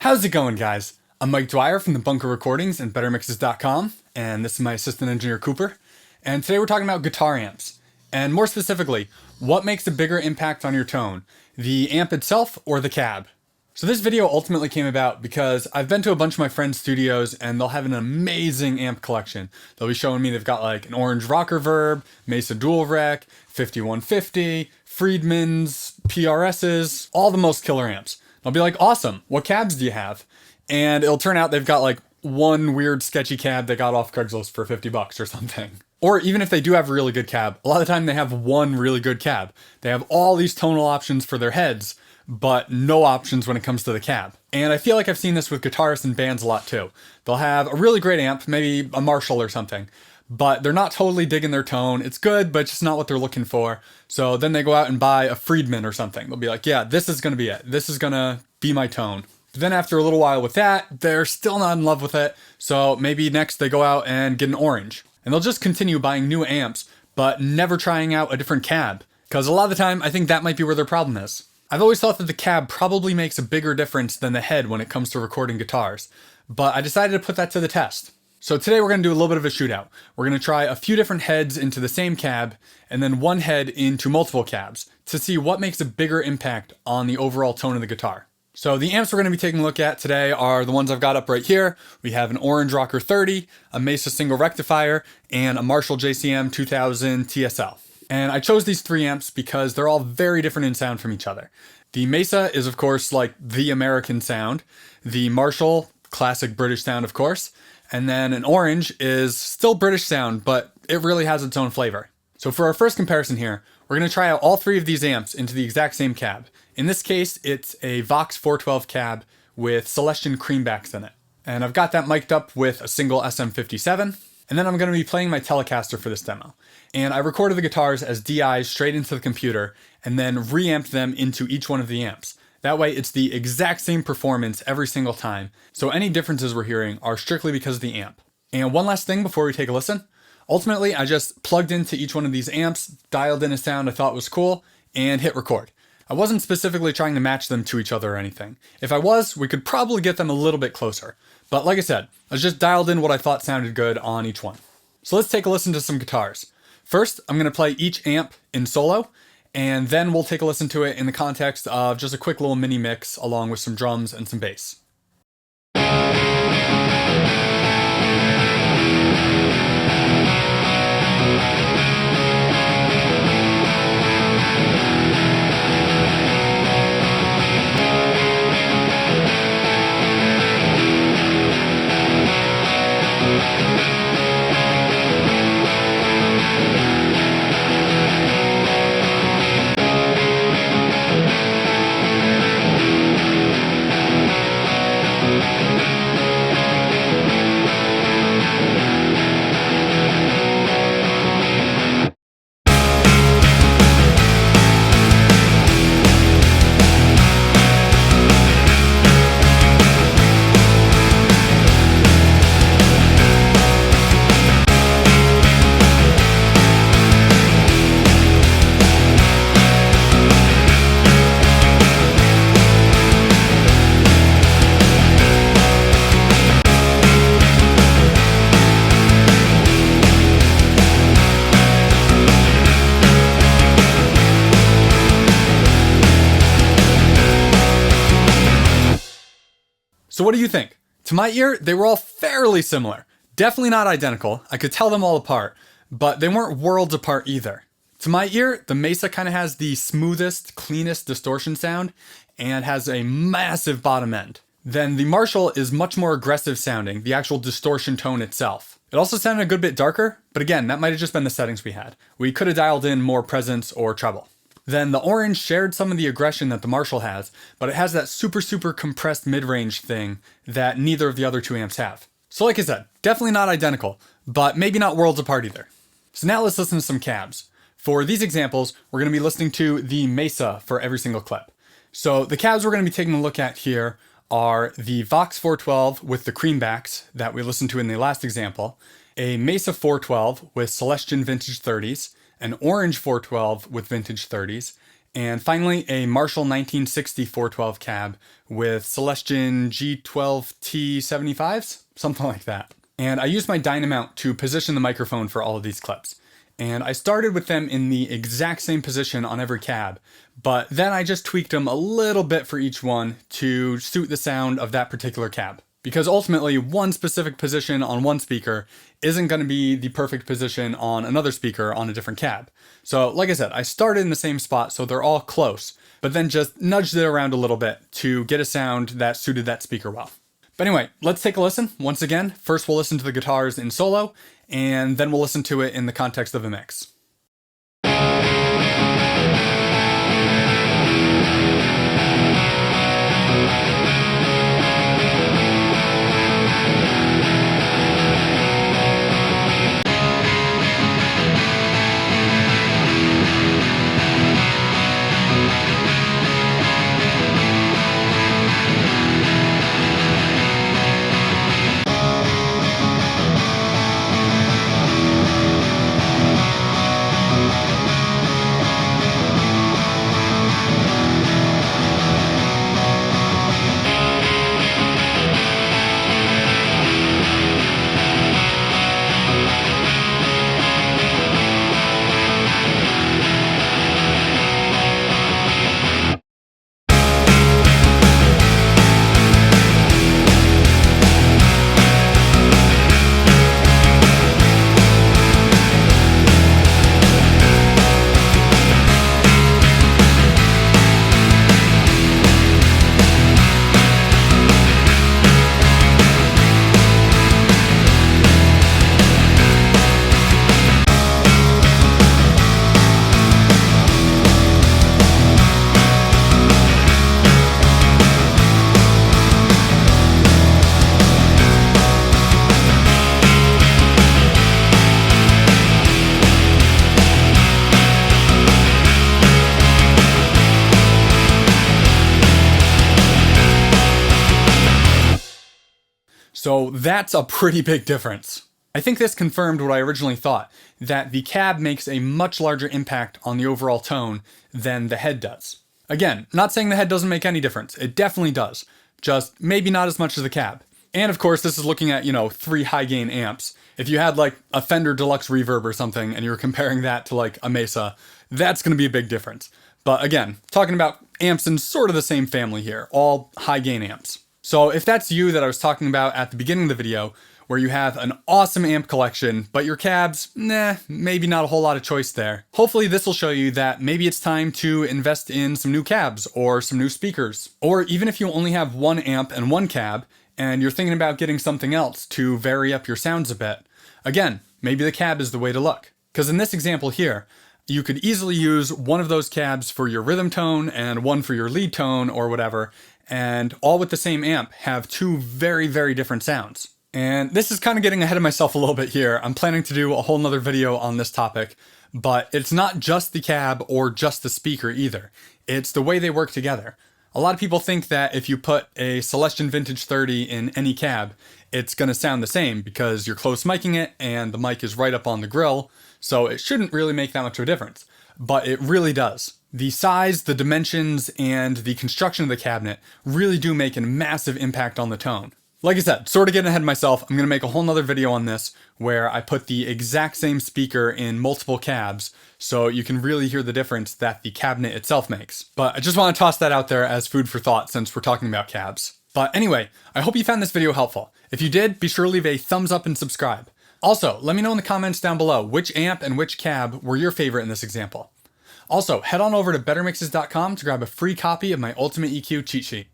How's it going, guys? I'm Mike Dwyer from the Bunker Recordings and BetterMixes.com, and this is my assistant engineer Cooper. And today we're talking about guitar amps, and more specifically, what makes a bigger impact on your tone, the amp itself or the cab? So this video ultimately came about because I've been to a bunch of my friends' studios and they'll have an amazing amp collection. They'll be showing me they've got like an Orange Rocker Verb, Mesa Dual Rec, 5150, Friedman's, PRS's, all the most killer amps. I'll be like, awesome, what cabs do you have? And it'll turn out they've got like one weird sketchy cab they got off Craigslist for 50 bucks or something. Or even if they do have a really good cab, a lot of the time they have one really good cab. They have all these tonal options for their heads, but no options when it comes to the cab. And I feel like I've seen this with guitarists and bands a lot too. They'll have a really great amp, maybe a Marshall or something, but they're not totally digging their tone. It's good, but just not what they're looking for. So then they go out and buy a Friedman or something. They'll be like, yeah, this is gonna be it. This is gonna be my tone. But then after a little while with that, they're still not in love with it. So maybe next they go out and get an Orange. And they'll just continue buying new amps, but never trying out a different cab. Because a lot of the time, I think that might be where their problem is. I've always thought that the cab probably makes a bigger difference than the head when it comes to recording guitars. But I decided to put that to the test. So today we're going to do a little bit of a shootout. We're going to try a few different heads into the same cab, and then one head into multiple cabs, to see what makes a bigger impact on the overall tone of the guitar. So the amps we're going to be taking a look at today are the ones I've got up right here. We have an Orange Rocker 30, a Mesa Single Rectifier, and a Marshall JCM2000 TSL. And I chose these three amps because they're all very different in sound from each other. The Mesa is, of course, like the American sound. The Marshall, classic British sound, of course. And then an Orange is still British sound, but it really has its own flavor. So for our first comparison here, we're going to try out all three of these amps into the exact same cab. In this case, it's a Vox 412 cab with Celestion Creambacks in it. And I've got that mic'd up with a single SM57. And then I'm going to be playing my Telecaster for this demo. And I recorded the guitars as DIs straight into the computer and then reamped them into each one of the amps. That way it's the exact same performance every single time. So any differences we're hearing are strictly because of the amp. And one last thing before we take a listen. Ultimately, I just plugged into each one of these amps, dialed in a sound I thought was cool, and hit record. I wasn't specifically trying to match them to each other or anything. If I was, we could probably get them a little bit closer. But like I said, I just dialed in what I thought sounded good on each one. So let's take a listen to some guitars. First, I'm going to play each amp in solo, and then we'll take a listen to it in the context of just a quick little mini mix along with some drums and some bass. So what do you think? To my ear, they were all fairly similar. Definitely not identical. I could tell them all apart, but they weren't worlds apart either. To my ear, the Mesa kind of has the smoothest, cleanest distortion sound and has a massive bottom end. Then the Marshall is much more aggressive sounding, the actual distortion tone itself. It also sounded a good bit darker, but again, that might have just been the settings we had. We could have dialed in more presence or treble. Then the Orange shared some of the aggression that the Marshall has, but it has that super compressed mid-range thing that neither of the other two amps have. So like I said, definitely not identical, but maybe not worlds apart either. So now let's listen to some cabs. For these examples, we're going to be listening to the Mesa for every single clip. So the cabs we're going to be taking a look at here are the Vox 412 with the Creambacks that we listened to in the last example, a Mesa 412 with Celestion Vintage 30s, an Orange 412 with Vintage 30s, And finally, a Marshall 1960 412 cab with Celestion G12T75s, something like that. And I used my Dynamount to position the microphone for all of these clips. And I started with them in the exact same position on every cab, but then I just tweaked them a little bit for each one to suit the sound of that particular cab. Because ultimately, one specific position on one speaker isn't going to be the perfect position on another speaker on a different cab. So like I said, I started in the same spot so they're all close, but then just nudged it around a little bit to get a sound that suited that speaker well. But anyway, let's take a listen. Once again, first we'll listen to the guitars in solo, and then we'll listen to it in the context of a mix. So that's a pretty big difference. I think this confirmed what I originally thought, that the cab makes a much larger impact on the overall tone than the head does. Again, not saying the head doesn't make any difference. It definitely does. Just maybe not as much as the cab. And of course, this is looking at, 3 high gain amps. If you had like a Fender Deluxe Reverb or something and you were comparing that to like a Mesa, that's going to be a big difference. But again, talking about amps in sort of the same family here, all high gain amps. So if that's you that I was talking about at the beginning of the video, where you have an awesome amp collection, but your cabs, maybe not a whole lot of choice there. Hopefully this will show you that maybe it's time to invest in some new cabs or some new speakers. Or even if you only have one amp and one cab, and you're thinking about getting something else to vary up your sounds a bit, again, maybe the cab is the way to look. Because in this example here, you could easily use one of those cabs for your rhythm tone and one for your lead tone or whatever, and all with the same amp have 2 very, very different sounds. And this is kind of getting ahead of myself a little bit here. I'm planning to do a whole nother video on this topic, but it's not just the cab or just the speaker either. It's the way they work together. A lot of people think that if you put a Celestion Vintage 30 in any cab, it's going to sound the same because you're close micing it and the mic is right up on the grill, so it shouldn't really make that much of a difference. But it really does. The size, the dimensions, and the construction of the cabinet really do make a massive impact on the tone. Like I said, sort of getting ahead of myself, I'm going to make a whole nother video on this where I put the exact same speaker in multiple cabs so you can really hear the difference that the cabinet itself makes. But I just want to toss that out there as food for thought since we're talking about cabs. But anyway, I hope you found this video helpful. If you did, be sure to leave a thumbs up and subscribe. Also, let me know in the comments down below which amp and which cab were your favorite in this example. Also, head on over to bettermixes.com to grab a free copy of my Ultimate EQ cheat sheet.